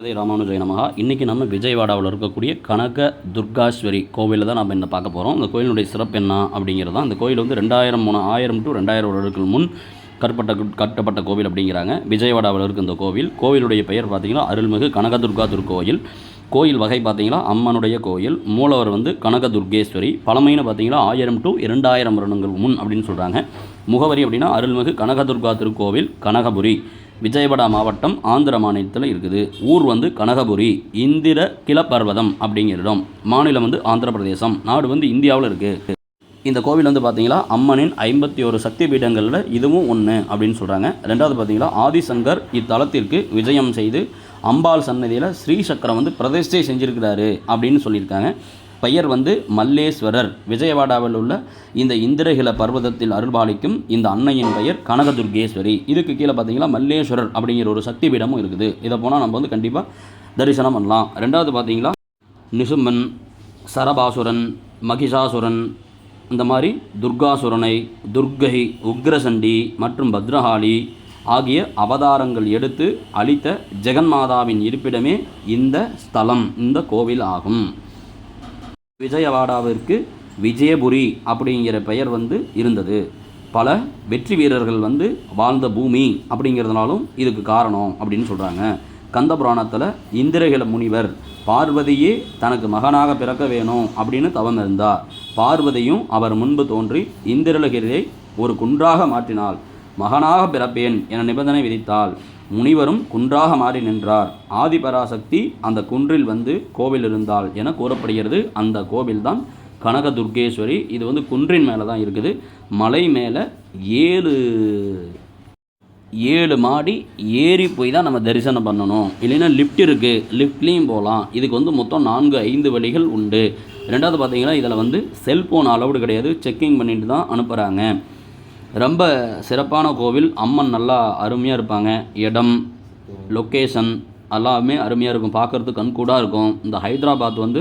ராமானுஜாய நமஹா. இன்றைக்கி நம்ம விஜயவாடாவில் இருக்கக்கூடிய கனக துர்காஸ்வரி கோவிலில் தான் நம்ம என்ன பார்க்க போகிறோம். இந்த கோயிலுடைய சிறப்பு என்ன அப்படிங்கிறது தான். இந்த கோயில் வந்து 1000 to 2000 வருடங்களுக்கு முன் கட்டப்பட்ட கோவில் அப்படிங்கிறாங்க. விஜயவாடாவில் இருக்குது இந்த கோவில். கோவிலுடைய பெயர் பார்த்திங்கன்னா அருள்மிகு கனகதுர்கா திருக்கோயில். கோயில் வகை பார்த்திங்கன்னா அம்மனுடைய கோயில். மூலவர் வந்து கனக துர்கேஸ்வரி. பழமைன்னு பார்த்திங்கன்னா 1000 to 2000 வருடங்கள் முன் அப்படின்னு சொல்கிறாங்க. முகவரி அப்படின்னா அருள்மிகு கனகதுர்கா திருக்கோவில், கனகபுரி, விஜயவாடா மாவட்டம், ஆந்திர மாநிலத்தில் இருக்குது. ஊர் வந்து கனகபுரி, இந்திர கிளப்பர்வதம் அப்படிங்கிற இடம். மாநிலம் வந்து ஆந்திர பிரதேசம். நாடு வந்து இந்தியாவில் இருக்குது. இந்த கோவில் வந்து பார்த்திங்கன்னா அம்மனின் 51 சக்தி பீடங்களில் இதுவும் ஒன்று அப்படின்னு சொல்கிறாங்க. ரெண்டாவது பார்த்திங்கன்னா ஆதிசங்கர் இத்தலத்திற்கு விஜயம் செய்து அம்பாள் சன்னதியில் ஸ்ரீசக்கரம் வந்து பிரதிஷ்டை செஞ்சுருக்கிறாரு அப்படின்னு சொல்லியிருக்காங்க. பெயர் வந்து மல்லேஸ்வரர். விஜயவாடாவில் உள்ள இந்த இந்திரகில பர்வதத்தில் அருள்பாலிக்கும் இந்த அன்னையின் பெயர் கனகதுர்கேஸ்வரி. இதுக்கு கீழே பார்த்தீங்கன்னா மல்லேஸ்வரர் அப்படிங்கிற ஒரு சக்தி பீடமும் இருக்குது. இதை போனால் நம்ம வந்து கண்டிப்பாக தரிசனம் பண்ணலாம். ரெண்டாவது பார்த்தீங்கன்னா நிசும்பன், சரபாசுரன், மகிஷாசுரன், இந்த மாதிரி துர்காசுரனை, துர்கை, உக்ரசண்டி மற்றும் பத்ரகாளி ஆகிய அவதாரங்கள் எடுத்து அளித்த ஜெகன்மாதாவின் இருப்பிடமே இந்த ஸ்தலம், இந்த கோவில் ஆகும். விஜயவாடாவிற்கு விஜயபுரி அப்படிங்கிற பெயர் வந்து இருந்தது. பல வெற்றி வீரர்கள் வந்து வாழ்ந்த பூமி அப்படிங்கிறதுனாலும் இதுக்கு காரணம் அப்படின்னு சொல்கிறாங்க. கந்த புராணத்தில் இந்திரகில முனிவர் பார்வதியே தனக்கு மகனாக பிறக்க வேணும் அப்படின்னு தவம் இருந்தார். பார்வதியும் அவர் முன்பு தோன்றி இந்திரகிரியை ஒரு குன்றாக மாற்றினாள். மகனாக பிறப்பேன் என நிபந்தனை விதித்தாள். முனிவரும் குன்றாக மாறி நின்றார். ஆதிபராசக்தி அந்த குன்றில் வந்து கோவில் இருந்தாள் என கூறப்படுகிறது. அந்த கோவில் தான் கனக துர்கேஸ்வரி. இது வந்து குன்றின் மேலே தான் இருக்குது. மலை மேலே 7 மாடி ஏறி போய் தான் நம்ம தரிசனம் பண்ணணும். இல்லைன்னா லிஃப்ட் இருக்குது, லிஃப்ட்லேயும் போகலாம். இதுக்கு வந்து மொத்தம் 4-5 வழிகள் உண்டு. ரெண்டாவது பார்த்திங்கன்னா இதில் வந்து செல்ஃபோன் அலவுடு கிடையாது. செக்கிங் பண்ணிட்டு தான் அனுப்புகிறாங்க. ரொம்ப சிறப்பான கோவில். அம்மன் நல்லா அருமையாக இருப்பாங்க. இடம், லொக்கேஷன் எல்லாமே அருமையாக இருக்கும். பார்க்குறதுக்கு கண்கூடாக இருக்கும். இந்த ஹைதராபாத் வந்து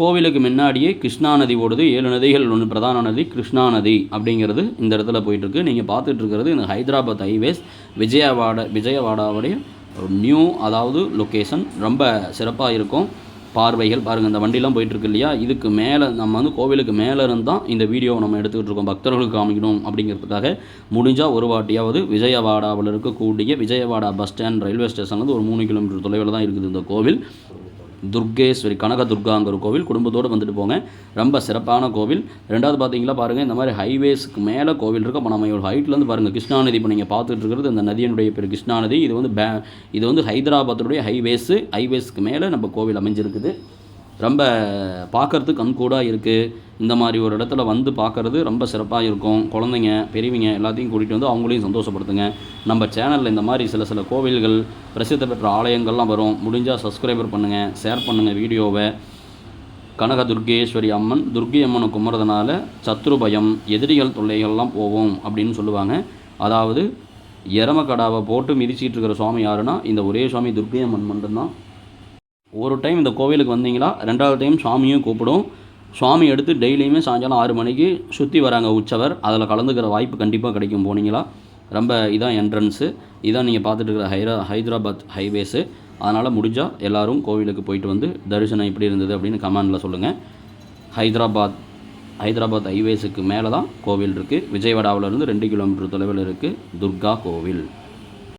கோவிலுக்கு முன்னாடியே கிருஷ்ணா நதி ஓடுது. 7 நதிகள் ஒன்று பிரதான நதி கிருஷ்ணா நதி அப்படிங்கிறது இந்த இடத்துல போயிட்டுருக்கு. நீங்கள் பார்த்துட்டு இருக்கிறது இந்த ஹைதராபாத் ஹைவேஸ். விஜயவாடாவுடைய நியூ அதாவது லொக்கேஷன் ரொம்ப சிறப்பாக இருக்கும். பார்வைகள் பாருங்கள், இந்த வண்டிலாம் போயிட்டுருக்கு இல்லையா, இதுக்கு மேலே நம்ம வந்து கோவிலுக்கு மேலே இருந்தால் இந்த வீடியோவை நம்ம எடுத்துக்கிட்டு இருக்கோம். பக்தர்களுக்கு காமிக்கணும் அப்படிங்கிறதுக்காக முடிஞ்சால் ஒரு வாட்டியாவது விஜயவாடாவில் இருக்கக்கூடிய விஜயவாடா பஸ் ஸ்டாண்ட் ரயில்வே ஸ்டேஷன்லேருந்து ஒரு 3 கிலோமீட்டர் தொலைவில் தான் இருக்குது இந்த கோவில். துர்கேஸ்வரி கனக துர்காங்கிற கோவில். குடும்பத்தோடு வந்துட்டு போங்க. ரொம்ப சிறப்பான கோவில். ரெண்டாவது பார்த்தீங்களா பாருங்கள், இந்த மாதிரி ஹைவேஸ்க்கு மேலே கோவில் இருக்குது. அப்போ நம்ம ஒரு ஹைட்லேருந்து பாருங்கள் கிருஷ்ணா நதி. இப்போ நீங்கள் பார்த்துட்டு இருக்கிறது இந்த நதியினுடைய பேர் கிருஷ்ணா நதி. இது வந்து ஹைதராபாத்துடைய ஹைவேஸ்க்கு மேலே நம்ம கோவில் அமைஞ்சிருக்குது. ரொம்ப பார்க்குறதுக்கு கண்கூடாக இருக்குது. இந்த மாதிரி ஒரு இடத்துல வந்து பார்க்குறது ரொம்ப சிறப்பாக இருக்கும். குழந்தைங்க, பெரியவங்க எல்லாத்தையும் கூட்டிகிட்டு வந்து அவங்களையும் சந்தோஷப்படுத்துங்க. நம்ம சேனலில் இந்த மாதிரி சில கோவில்கள், பிரசித்தி பெற்ற ஆலயங்கள்லாம் வரும். முடிஞ்சால் சப்ஸ்கிரைபர் பண்ணுங்கள், ஷேர் பண்ணுங்கள் வீடியோவை. கனக துர்கேஸ்வரி அம்மன், துர்கை அம்மனை கும்பிட்றதுனால சத்ரு பயம், எதிரிகள் தொல்லைகள்லாம் போகும் அப்படின்னு சொல்லுவாங்க. அதாவது எரமக்கடாவை போட்டு மிதிச்சிட்டு இருக்கிற சுவாமி யாருன்னா இந்த ஒரே சுவாமி துர்கை அம்மன் மட்டும்தான். ஒரு டைம் இந்த கோவிலுக்கு வந்தீங்களா, ரெண்டாவது டைம் சுவாமியும் கூப்பிடும். சுவாமி எடுத்து டெய்லியுமே சாயங்காலம் 6 மணிக்கு சுற்றி வராங்க உற்சவர். அதில் கலந்துக்கிற வாய்ப்பு கண்டிப்பாக கிடைக்கும் போனீங்களா. ரொம்ப இதான் என்ட்ரன்ஸு. இதான் நீங்கள் பார்த்துட்டு இருக்கிற ஹைதராபாத் ஹைவேஸு. அதனால் முடிஞ்சால் எல்லோரும் கோவிலுக்கு போயிட்டு வந்து தரிசனம் எப்படி இருந்தது அப்படின்னு கமெண்டில் சொல்லுங்கள். ஹைதராபாத் ஹைவேஸுக்கு மேலே தான் கோவில் இருக்குது. விஜயவாடாவிலேருந்து 2 கிலோமீட்டர் தொலைவில் இருக்குது துர்கா கோவில்.